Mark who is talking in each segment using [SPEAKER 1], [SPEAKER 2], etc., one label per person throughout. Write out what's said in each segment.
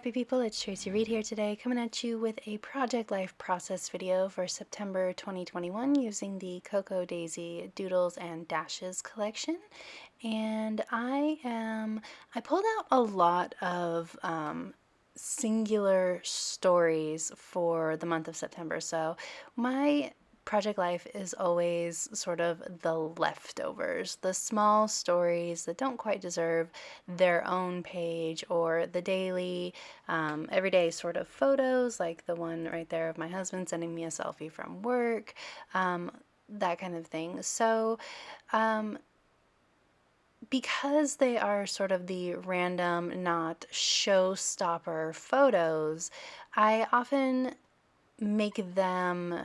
[SPEAKER 1] happy people, it's Tracy Reed here today, coming at you with a Project Life process video for September 2021 using the Cocoa Daisy Doodles and Dashes collection. And I pulled out a lot of singular stories for the month of September. So my Project Life is always sort of the leftovers, the small stories that don't quite deserve their own page, or the daily, everyday sort of photos, like the one right there of my husband sending me a selfie from work, that kind of thing. So, because they are sort of the random, not showstopper photos, I often make them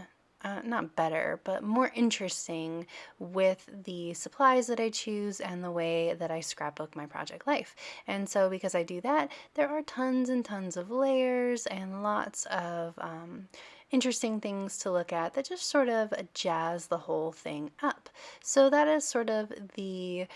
[SPEAKER 1] not better, but more interesting with the supplies that I choose and the way that I scrapbook my project life. And so because I do that, there are tons and tons of layers and lots of interesting things to look at that just sort of jazz the whole thing up. So that is sort of the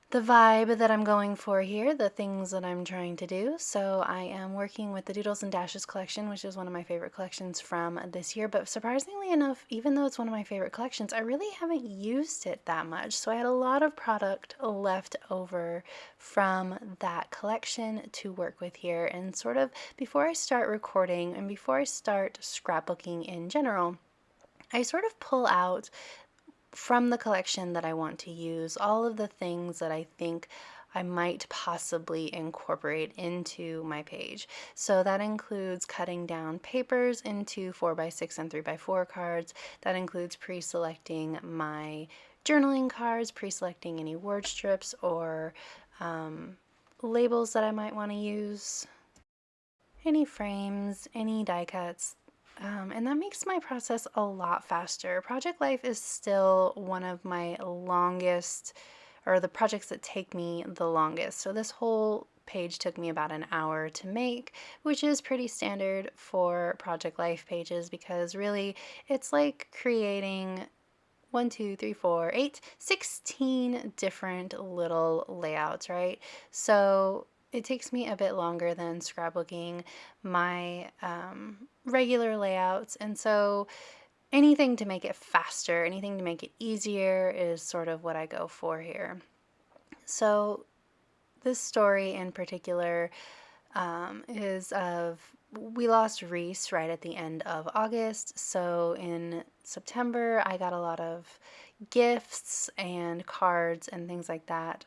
[SPEAKER 1] vibe that I'm going for here, the things that I'm trying to do. So I am working with the Doodles and Dashes collection, which is one of my favorite collections from this year. But surprisingly enough, even though it's one of my favorite collections, I really haven't used it that much. So I had a lot of product left over from that collection to work with here. And sort of before I start recording and before I start scrapbooking in general, I sort of pull out from the collection that I want to use all of the things that I think I might possibly incorporate into my page. So that includes cutting down papers into 4x6 and 3x4 cards. That includes pre-selecting my journaling cards, pre-selecting any word strips or labels that I might want to use, any frames, any die cuts, and that makes my process a lot faster. Project Life is still one of my longest, or the projects that take me the longest. So this whole page took me about an hour to make, which is pretty standard for Project Life pages because really it's like creating 1, 2, 3, 4, 8, 16 different little layouts, right? So it takes me a bit longer than scrapbooking my regular layouts, and so anything to make it faster, anything to make it easier is sort of what I go for here. So this story in particular is of, we lost Reese right at the end of August, so in September I got a lot of gifts and cards and things like that,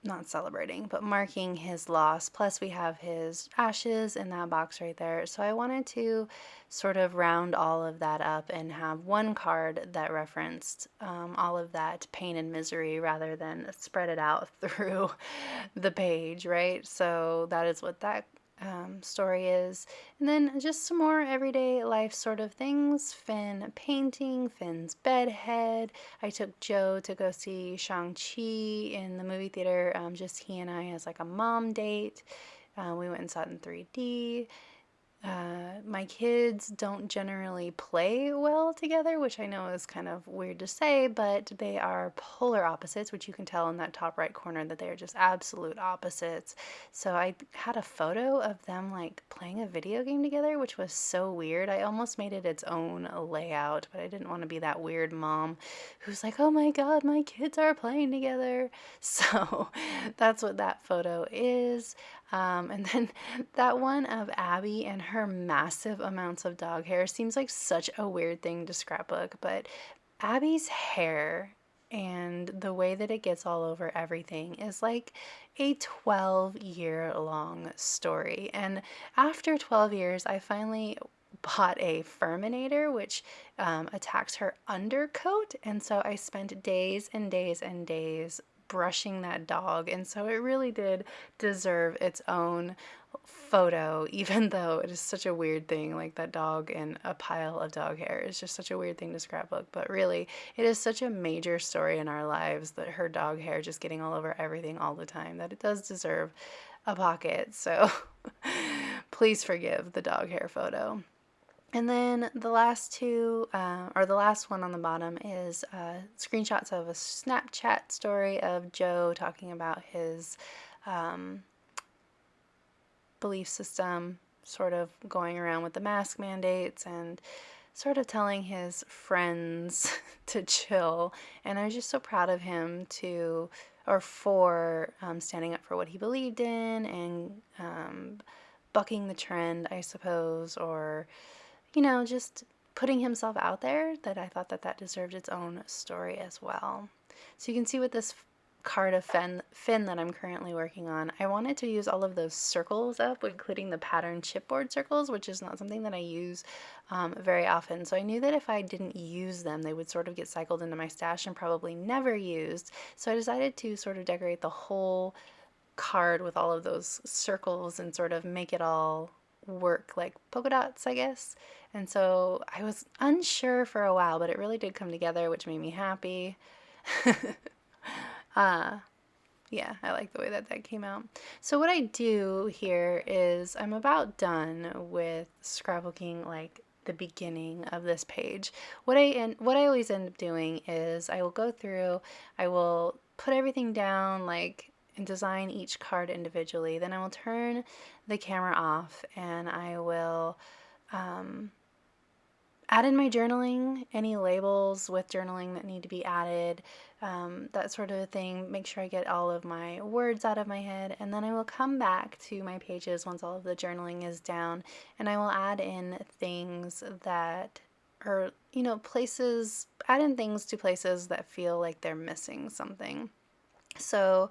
[SPEAKER 1] not celebrating, but marking his loss. Plus we have his ashes in that box right there. So I wanted to sort of round all of that up and have one card that referenced all of that pain and misery rather than spread it out through the page, right? So that is what that story is. And then just some more everyday life sort of things. Finn painting, Finn's bedhead. I took Joe to go see Shang-Chi in the movie theater, just he and I as like a mom date. We went and saw it in 3D. My kids don't generally play well together, which I know is kind of weird to say, but they are polar opposites, which you can tell in that top right corner that they are just absolute opposites. So I had a photo of them like playing a video game together, which was so weird. I almost made it its own layout, but I didn't want to be that weird mom who's like, oh my God, my kids are playing together. So that's what that photo is. And then that one of Abby and her massive amounts of dog hair seems like such a weird thing to scrapbook, but Abby's hair and the way that it gets all over everything is like a 12-year-long story. And after 12 years, I finally bought a Furminator, which attacks her undercoat. And so I spent days and days and days brushing that dog, and so it really did deserve its own photo, even though it is such a weird thing, like that dog and a pile of dog hair is just such a weird thing to scrapbook. But really, it is such a major story in our lives, that her dog hair just getting all over everything all the time, that it does deserve a pocket. So please forgive the dog hair photo. And then the last two, or the last one on the bottom, is screenshots of a Snapchat story of Joe talking about his belief system, sort of going around with the mask mandates and sort of telling his friends to chill. And I was just so proud of him for standing up for what he believed in and bucking the trend, I suppose, or, just putting himself out there, that I thought that that deserved its own story as well. So you can see with this card of Finn that I'm currently working on, I wanted to use all of those circles up, including the pattern chipboard circles, which is not something that I use very often. So I knew that if I didn't use them, they would sort of get cycled into my stash and probably never used. So I decided to sort of decorate the whole card with all of those circles and sort of make it all work like polka dots, I guess. And so I was unsure for a while, but it really did come together, which made me happy. Yeah, I like the way that that came out. So what I do here is I'm about done with scrapbooking like the beginning of this page. What I always end up doing is I will go through, I will put everything down like and design each card individually. Then I will turn the camera off and I will add in my journaling, any labels with journaling that need to be added, that sort of thing. Make sure I get all of my words out of my head, and then I will come back to my pages once all of the journaling is down, and I will add in things that are, places, add in things to places that feel like they're missing something. So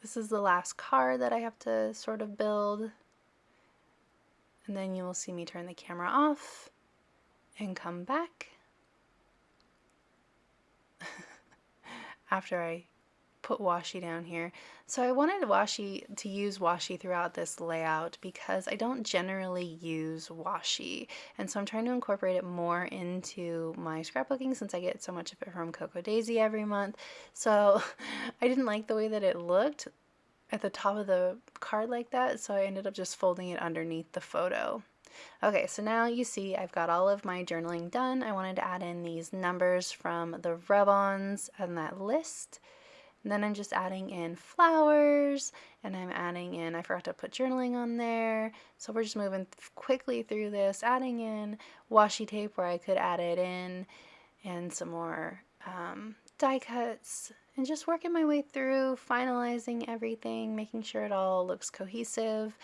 [SPEAKER 1] this is the last card that I have to sort of build, and then you will see me turn the camera off and come back after I put washi down here. So I wanted to use washi throughout this layout because I don't generally use washi, and so I'm trying to incorporate it more into my scrapbooking since I get so much of it from Cocoa Daisy every month. So I didn't like the way that it looked at the top of the card like that, so I ended up just folding it underneath the photo. Okay, so now you see I've got all of my journaling done. I wanted to add in these numbers from the rub-ons and that list. And then I'm just adding in flowers, and I'm adding in, I forgot to put journaling on there. So we're just moving quickly through this, adding in washi tape where I could add it in, and some more die cuts, and just working my way through, finalizing everything, making sure it all looks cohesive.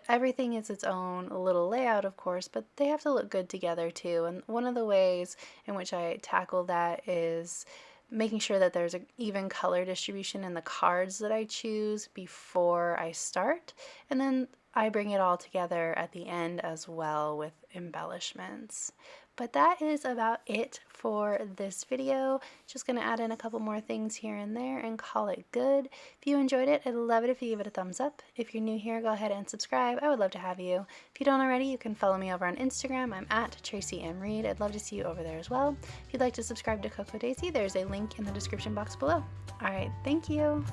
[SPEAKER 1] Everything is its own little layout, of course, but they have to look good together too. And one of the ways in which I tackle that is making sure that there's an even color distribution in the cards that I choose before I start. And then I bring it all together at the end as well with embellishments. But that is about it for this video. Just going to add in a couple more things here and there and call it good. If you enjoyed it, I'd love it if you give it a thumbs up. If you're new here, go ahead and subscribe. I would love to have you. If you don't already, you can follow me over on Instagram. I'm at Tracy M. Reed. I'd love to see you over there as well. If you'd like to subscribe to Cocoa Daisy, there's a link in the description box below. All right, thank you.